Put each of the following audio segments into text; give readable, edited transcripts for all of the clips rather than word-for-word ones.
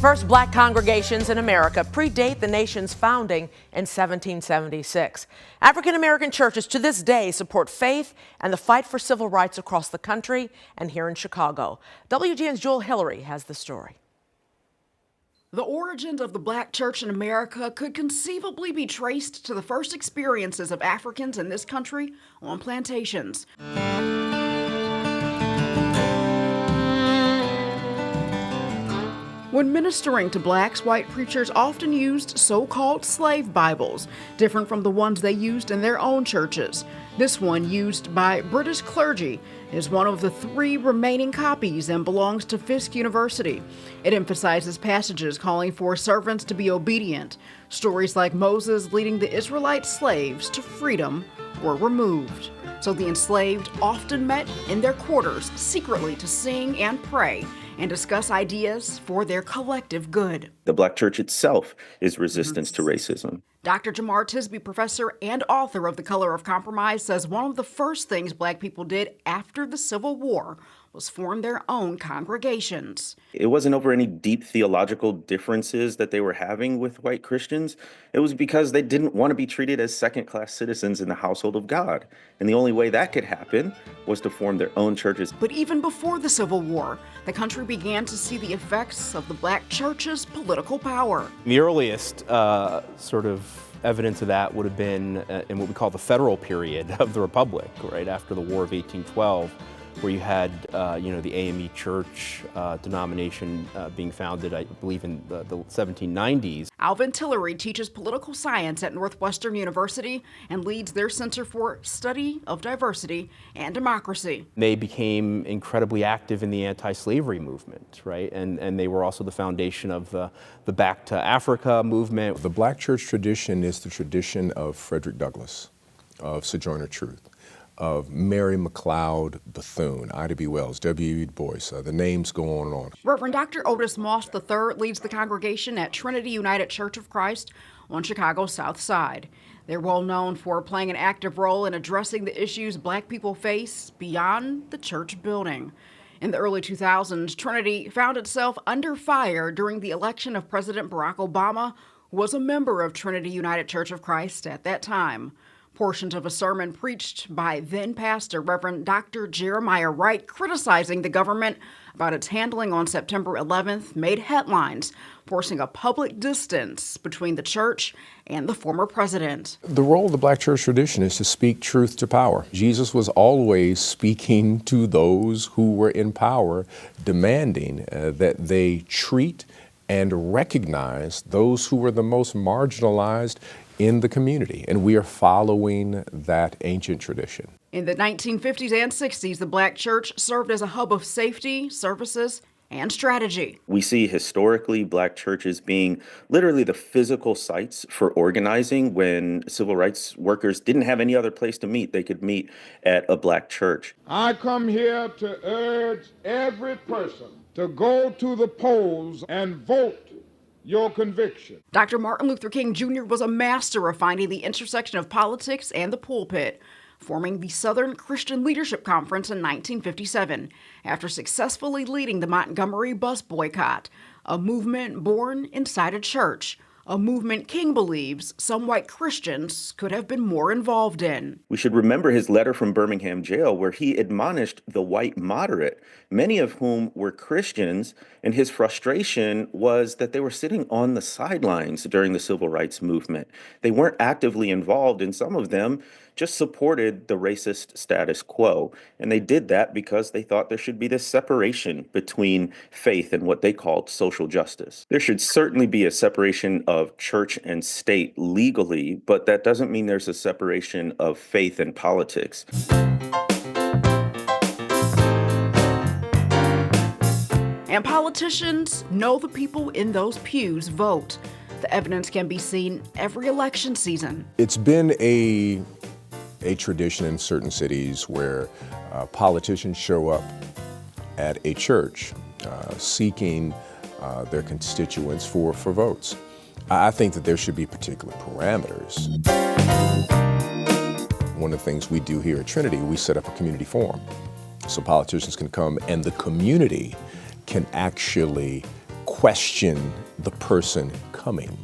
first black congregations in America predate the nation's founding in 1776. African American churches to this day support faith and the fight for civil rights across the country and here in Chicago. WGN's Joel Hillary has the story. The origins of the black church in America could conceivably be traced to the first experiences of Africans in this country on plantations. When ministering to blacks, white preachers often used so-called slave Bibles, different from the ones they used in their own churches. This one, used by British clergy, is one of the 3 remaining copies and belongs to Fisk University. It emphasizes passages calling for servants to be obedient. Stories like Moses leading the Israelite slaves to freedom were removed. So the enslaved often met in their quarters secretly to sing and pray and discuss ideas for their collective good. The black church itself is resistance to racism. Dr. Jemar Tisby, professor and author of The Color of Compromise, says one of the first things black people did after the Civil War was form their own congregations. It wasn't over any deep theological differences that they were having with white Christians. It was because they didn't want to be treated as second-class citizens in the household of God. And the only way that could happen was to form their own churches. But even before the Civil War, the country began to see the effects of the black church's political power. The earliest sort of evidence of that would have been in what we call the federal period of the Republic, right after the War of 1812, where you had, the AME Church denomination being founded, I believe, in the 1790s. Alvin Tillery teaches political science at Northwestern University and leads their Center for Study of Diversity and Democracy. They became incredibly active in the anti-slavery movement, right? And they were also the foundation of the Back to Africa movement. The black church tradition is the tradition of Frederick Douglass, of Sojourner Truth, of Mary McLeod Bethune, Ida B. Wells, W.E. Du Bois. The names go on and on. Reverend Dr. Otis Moss III leads the congregation at Trinity United Church of Christ on Chicago's South Side. They're well known for playing an active role in addressing the issues black people face beyond the church building. In the early 2000s, Trinity found itself under fire during the election of President Barack Obama, who was a member of Trinity United Church of Christ at that time. Portions of a sermon preached by then-pastor Reverend Dr. Jeremiah Wright criticizing the government about its handling on September 11th made headlines, forcing a public distance between the church and the former president. The role of the black church tradition is to speak truth to power. Jesus was always speaking to those who were in power, demanding that they treat and recognize those who were the most marginalized in the community, and we are following that ancient tradition. In the 1950s and 60s, the black church served as a hub of safety, services, and strategy. We see historically black churches being literally the physical sites for organizing. When civil rights workers didn't have any other place to meet, they could meet at a black church. I come here to urge every person to go to the polls and vote your conviction. Dr. Martin Luther King Jr. was a master of finding the intersection of politics and the pulpit, forming the Southern Christian Leadership Conference in 1957 after successfully leading the Montgomery bus boycott, a movement born inside a church, a movement King believes some white Christians could have been more involved in. We should remember his letter from Birmingham jail where he admonished the white moderate, many of whom were Christians, and his frustration was that they were sitting on the sidelines during the civil rights movement. They weren't actively involved, and some of them just supported the racist status quo. And they did that because they thought there should be this separation between faith and what they called social justice. There should certainly be a separation of church and state legally, but that doesn't mean there's a separation of faith and politics. And politicians know the people in those pews vote. The evidence can be seen every election season. It's been a tradition in certain cities where politicians show up at a church seeking their constituents for votes. I think that there should be particular parameters. One of the things we do here at Trinity, we set up a community forum. So politicians can come and the community can actually question the person coming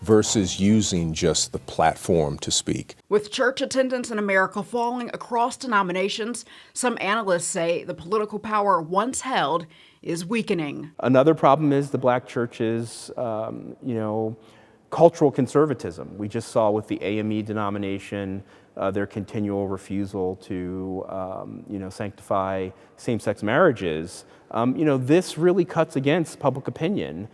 versus using just the platform to speak. With church attendance in America falling across denominations, some analysts say the political power once held is weakening. Another problem is the black church's, cultural conservatism. We just saw with the AME denomination their continual refusal to, sanctify same-sex marriages. This really cuts against public opinion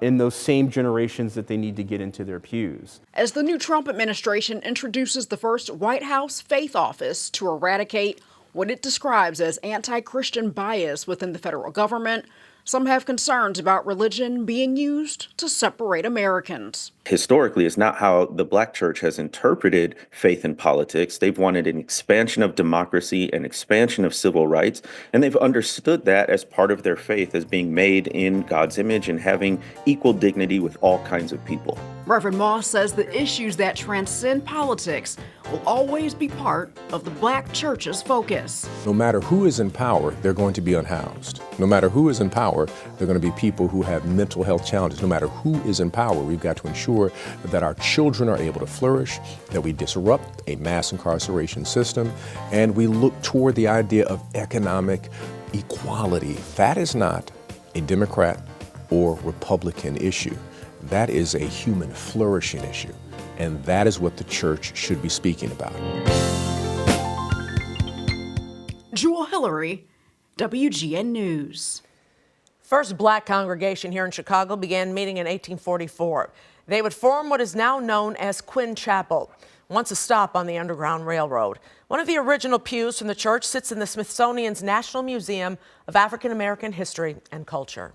in those same generations that they need to get into their pews. As the new Trump administration introduces the first White House faith office to eradicate what it describes as anti-Christian bias within the federal government, some have concerns about religion being used to separate Americans. Historically, it's not how the black church has interpreted faith and politics. They've wanted an expansion of democracy, an expansion of civil rights, and they've understood that as part of their faith as being made in God's image and having equal dignity with all kinds of people. Reverend Moss says the issues that transcend politics will always be part of the black church's focus. No matter who is in power, they're going to be unhoused. No matter who is in power, they're going to be people who have mental health challenges. No matter who is in power, we've got to ensure that our children are able to flourish, that we disrupt a mass incarceration system, and we look toward the idea of economic equality. That is not a Democrat or Republican issue. That is a human flourishing issue, and that is what the church should be speaking about. Jewel Hillary, WGN News. First black congregation here in Chicago began meeting in 1844. They would form what is now known as Quinn Chapel, once a stop on the Underground Railroad. One of the original pews from the church sits in the Smithsonian's National Museum of African American History and Culture.